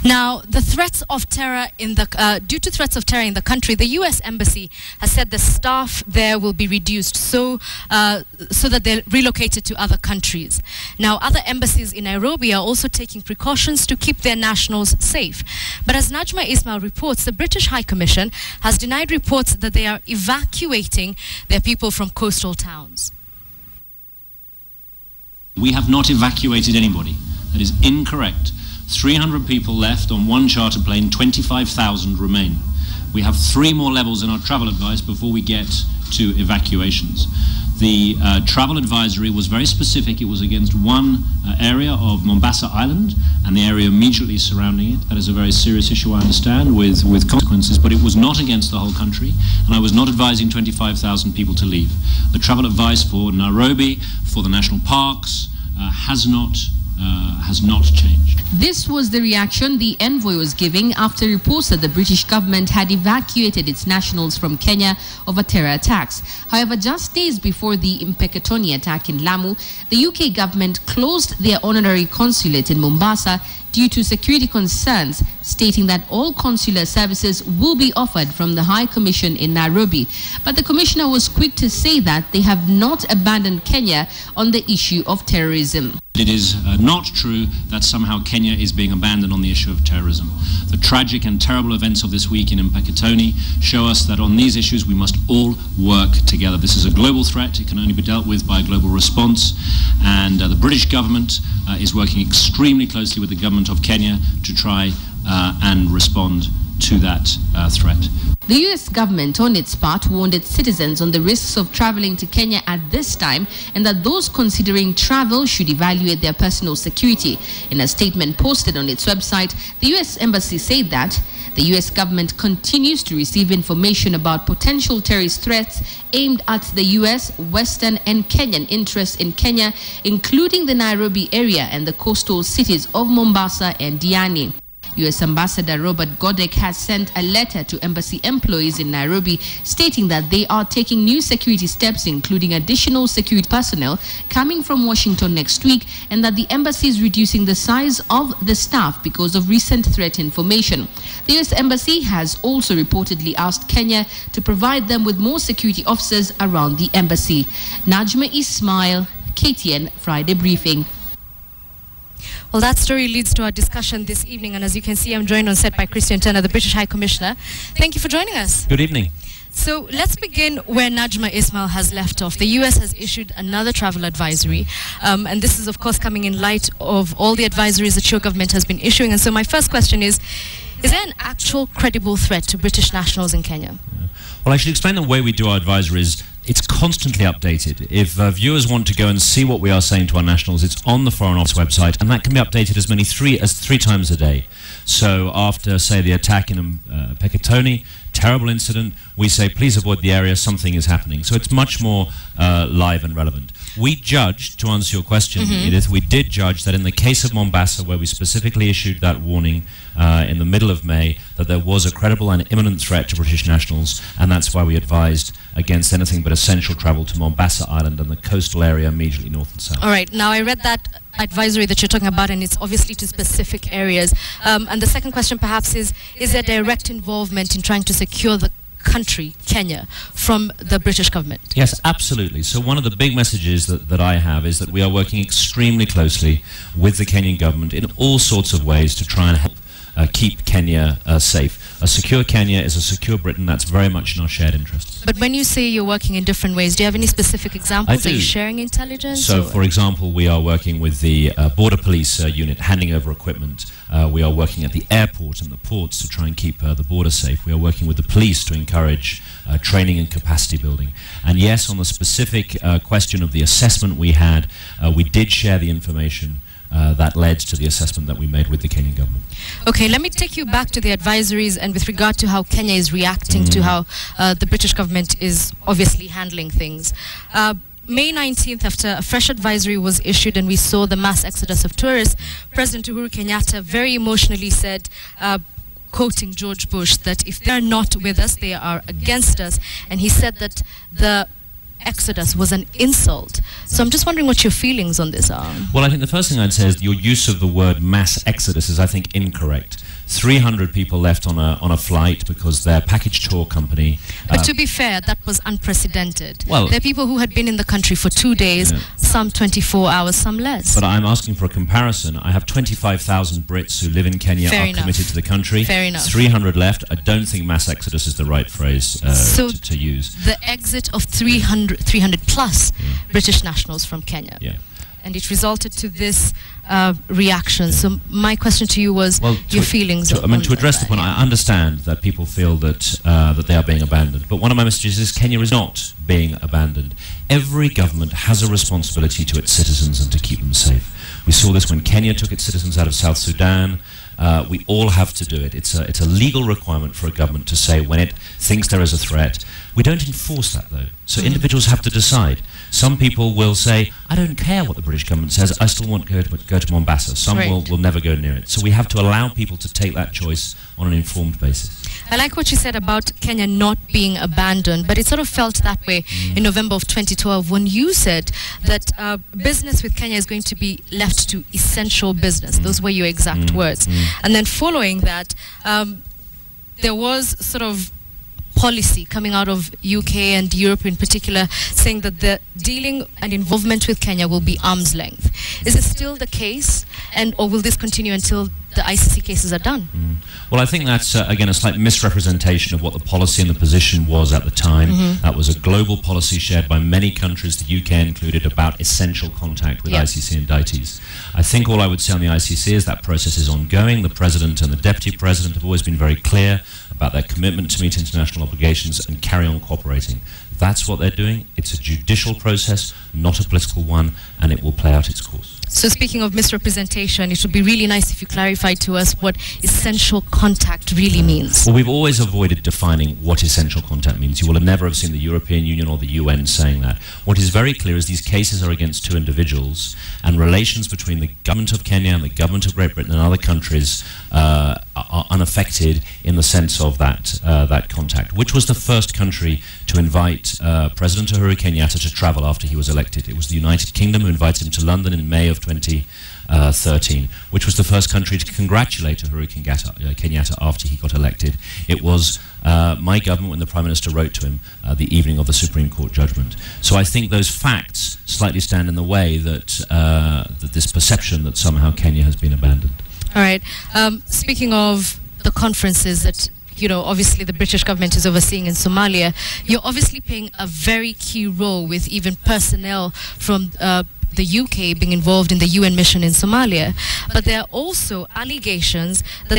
Now, the threats of terror due to threats of terror in the country, the U.S. Embassy has said the staff there will be reduced so that they're relocated to other countries. Now, other embassies in Nairobi are also taking precautions to keep their nationals safe. But as Najma Ismail reports, the British High Commission has denied reports that they are evacuating their people from coastal towns. We have not evacuated anybody. That is incorrect. 300 people left on one charter plane, 25,000 remain. We have 3 more levels in our travel advice before we get to evacuations. The travel advisory was very specific. It was against one area of Mombasa Island and the area immediately surrounding it. That is a very serious issue, I understand, with consequences, but it was not against the whole country, and I was not advising 25,000 people to leave. The travel advice for Nairobi, for the national parks, has not changed. This was the reaction the envoy was giving after reports that the British government had evacuated its nationals from Kenya over terror attacks. However, just days before the Mpeketoni attack in Lamu, the UK government closed their honorary consulate in Mombasa due to security concerns, stating that all consular services will be offered from the High Commission in Nairobi. But the commissioner was quick to say that they have not abandoned Kenya on the issue of terrorism. It is not true that somehow Kenya is being abandoned on the issue of terrorism. The tragic and terrible events of this week in Mpeketoni show us that on these issues we must all work together. This is a global threat. It can only be dealt with by a global response, and the British government is working extremely closely with the government of Kenya to try and respond to that threat. The US government, on its part, warned its citizens on the risks of traveling to Kenya at this time, and that those considering travel should evaluate their personal security. In a statement posted on its website, the US Embassy said that the US government continues to receive information about potential terrorist threats aimed at the US, Western and Kenyan interests in Kenya, including the Nairobi area and the coastal cities of Mombasa and Diani. US Ambassador Robert Godek has sent a letter to embassy employees in Nairobi stating that they are taking new security steps, including additional security personnel coming from Washington next week, and that the embassy is reducing the size of the staff because of recent threat information. The US Embassy has also reportedly asked Kenya to provide them with more security officers around the embassy. Najma Ismail, KTN Friday Briefing. Well, that story leads to our discussion this evening, and as you can see, I'm joined on set by Christian Turner, the British High Commissioner. Thank you for joining us. Good evening. So let's begin where Najma Ismail has left off. The US has issued another travel advisory, and this is, of course, coming in light of all the advisories that your government has been issuing. And so my first question is there an actual credible threat to British nationals in Kenya? Well, I should explain the way we do our advisories. It's constantly updated. If viewers want to go and see what we are saying to our nationals, it's on the Foreign Office website, and that can be updated as three times a day. So after, say, the attack in Mpeketoni, terrible incident, we say, please avoid the area, something is happening. So it's much more live and relevant. We judged, to answer your question, Edith, we did judge that in the case of Mombasa, where we specifically issued that warning in the middle of May, that there was a credible and imminent threat to British nationals, and that's why we advised against anything but essential travel to Mombasa Island and the coastal area immediately north and south. All right. Now, I read that advisory that you're talking about, and it's obviously to specific areas. And the second question perhaps is there direct involvement in trying to secure the country, Kenya, from the British government? Yes, absolutely. So one of the big messages that I have is that we are working extremely closely with the Kenyan government in all sorts of ways to try and help keep Kenya safe. A secure Kenya is a secure Britain. That's very much in our shared interest. But when you say you're working in different ways, do you have any specific examples? I do. Are you sharing intelligence? So, for example, we are working with the border police unit, handing over equipment. We are working at the airport and the ports to try and keep the border safe. We are working with the police to encourage training and capacity building. And yes, on the specific question of the assessment we had, we did share the information that led to the assessment that we made with the Kenyan government. Okay, let me take you back to the advisories and with regard to how Kenya is reacting to how the British government is obviously handling things. May 19th, after a fresh advisory was issued and we saw the mass exodus of tourists, President Uhuru Kenyatta very emotionally said, quoting George Bush, that if they're not with us, they are against us. And he said that the exodus was an insult. So I'm just wondering what your feelings on this are. Well, I think the first thing I'd say is your use of the word mass exodus is, I think, incorrect. 300 people left on a flight because their package tour company... But to be fair, that was unprecedented. Well, there are people who had been in the country for 2 days, some 24 hours, some less. But I'm asking for a comparison. I have 25,000 Brits who live in Kenya, committed to the country. Fair enough. 300 left. I don't think mass exodus is the right phrase to use. The exit of 300 plus British nationals from Kenya. Yeah. And it resulted to this reaction. So my question to you was your feelings. To address the point, I understand that people feel that that they are being abandoned. But one of my messages is Kenya is not being abandoned. Every government has a responsibility to its citizens and to keep them safe. We saw this when Kenya took its citizens out of South Sudan. We all have to do it. It's a legal requirement for a government to say when it thinks there is a threat. We don't enforce that, though. So individuals have to decide. Some people will say, I don't care what the British government says, I still want to go to Mombasa. Some will never go near it. So we have to allow people to take that choice on an informed basis. I like what you said about Kenya not being abandoned, but it sort of felt that way in November of 2012 when you said that business with Kenya is going to be left to essential business. Those were your exact words. And then following that, there was sort of policy coming out of UK and Europe in particular saying that the dealing and involvement with Kenya will be arm's length. Is it still the case, or will this continue until the ICC cases are done? Well, I think that's, again, a slight misrepresentation of what the policy and the position was at the time. That was a global policy shared by many countries, the UK included, about essential contact with ICC indictees. I think all I would say on the ICC is that process is ongoing. The President and the Deputy President have always been very clear about their commitment to meet international obligations and carry on cooperating. That's what they're doing. It's a judicial process, not a political one, and it will play out its course. So speaking of misrepresentation, it would be really nice if you clarified to us what essential contact really means. Well, we've always avoided defining what essential contact means. You will never have seen the European Union or the UN saying that. What is very clear is these cases are against two individuals, and relations between the government of Kenya and the government of Great Britain and other countries are unaffected in the sense of that contact. Which was the first country to invite President Uhuru Kenyatta to travel after he was elected? It was the United Kingdom who invited him to London in May of 2013, which was the first country to congratulate Uhuru Kenyatta after he got elected. It was my government when the Prime Minister wrote to him the evening of the Supreme Court judgment. So I think those facts slightly stand in the way that, that this perception that somehow Kenya has been abandoned. All right. Speaking of the conferences that obviously the British government is overseeing in Somalia, you're obviously playing a very key role with even personnel from the UK being involved in the UN mission in Somalia. But there are also allegations that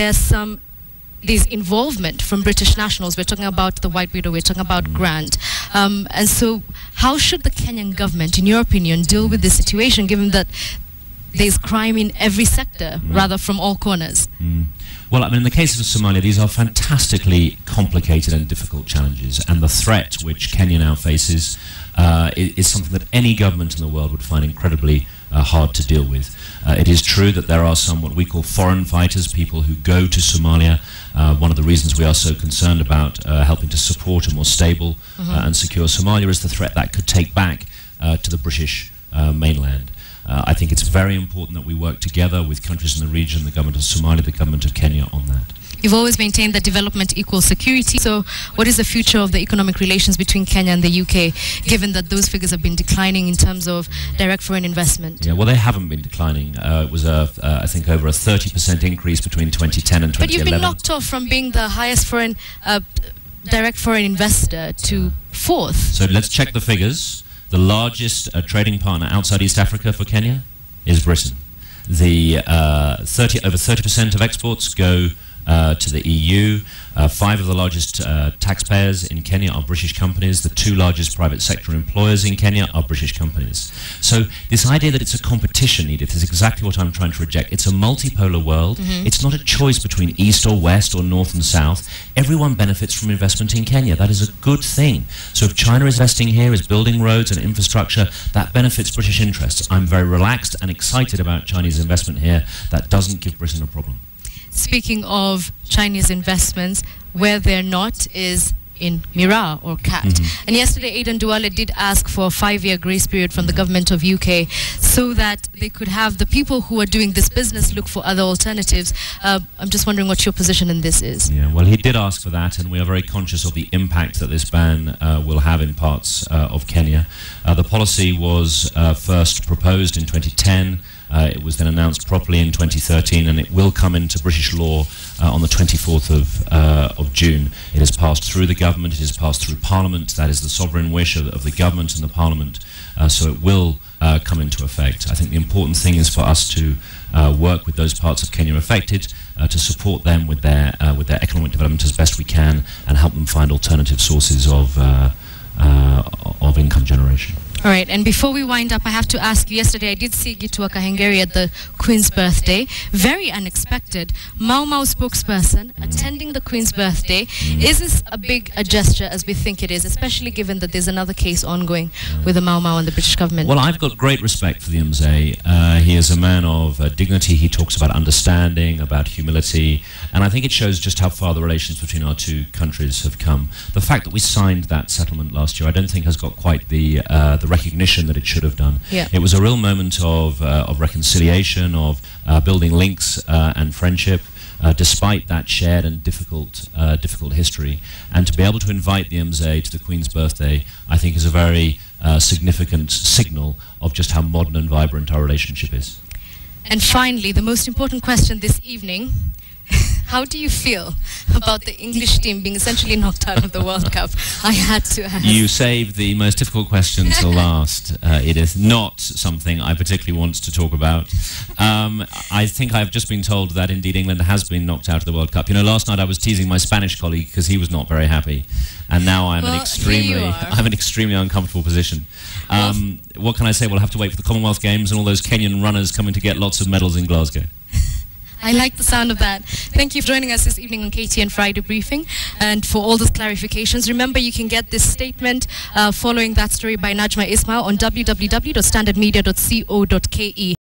there's involvement from British nationals. We're talking about the White Widow, we're talking about Grant. And so how should the Kenyan government, in your opinion, deal with this situation, given that there's crime in every sector, rather from all corners? Well, I mean, in the case of Somalia, these are fantastically complicated and difficult challenges, and the threat which Kenya now faces is something that any government in the world would find incredibly hard to deal with. It is true that there are some what we call foreign fighters, people who go to Somalia. One of the reasons we are so concerned about helping to support a more stable and secure Somalia is the threat that could take back to the British mainland. I think it's very important that we work together with countries in the region, the government of Somalia, the government of Kenya on that. You've always maintained that development equals security. So what is the future of the economic relations between Kenya and the UK, given that those figures have been declining in terms of direct foreign investment? Yeah, well, they haven't been declining. It was, I think, over a 30% increase between 2010 and 2011. But you've been knocked off from being the highest foreign direct foreign investor to fourth. So let's check the figures. The largest trading partner outside East Africa for Kenya is Britain. The over 30% of exports go to the EU. 5 of the largest taxpayers in Kenya are British companies. The 2 largest private sector employers in Kenya are British companies. So this idea that it's a competition, Edith, is exactly what I'm trying to reject. It's a multipolar world. It's not a choice between east or west or north and south. Everyone benefits from investment in Kenya. That is a good thing. So if China is investing here, is building roads and infrastructure, that benefits British interests. I'm very relaxed and excited about Chinese investment here. That doesn't give Britain a problem. Speaking of Chinese investments, where they're not is in Miraa or CAT. And yesterday, Aidan Duale did ask for a 5-year grace period from the government of UK so that they could have the people who are doing this business look for other alternatives. I'm just wondering what your position in this is. Yeah, well, he did ask for that, and we are very conscious of the impact that this ban will have in parts of Kenya. The policy was first proposed in 2010. It was then announced properly in 2013, and it will come into British law on the 24th of June. It has passed through the government, it has passed through Parliament. That is the sovereign wish of the government and the Parliament. So it will come into effect. I think the important thing is for us to work with those parts of Kenya affected, to support them with their economic development as best we can, and help them find alternative sources of income generation. All right, and before we wind up, I have to ask you, yesterday I did see Gitua Kahengeri at the Queen's birthday. Very unexpected. Mau Mau spokesperson attending the Queen's birthday. Is this a big a gesture as we think it is, especially given that there's another case ongoing with the Mau Mau and the British government? Well, I've got great respect for the Mzee. He is a man of dignity. He talks about understanding, about humility, and I think it shows just how far the relations between our two countries have come. The fact that we signed that settlement last year, I don't think has got quite the recognition that it should have done. Yeah. It was a real moment of reconciliation, of building links and friendship, despite that shared and difficult history. And to be able to invite the Mzee to the Queen's birthday, I think is a very significant signal of just how modern and vibrant our relationship is. And finally, the most important question this evening. How do you feel about the English team being essentially knocked out of the World Cup? I had to ask. You saved the most difficult question till last. It is not something I particularly want to talk about. I think I've just been told that indeed England has been knocked out of the World Cup. You know, last night I was teasing my Spanish colleague because he was not very happy, and now I'm in an extremely uncomfortable position. What can I say? We'll have to wait for the Commonwealth Games and all those Kenyan runners coming to get lots of medals in Glasgow. I like the sound of that. Thank you for joining us this evening on KTN Friday Briefing and for all those clarifications. Remember, you can get this statement following that story by Najma Ismail on www.standardmedia.co.ke.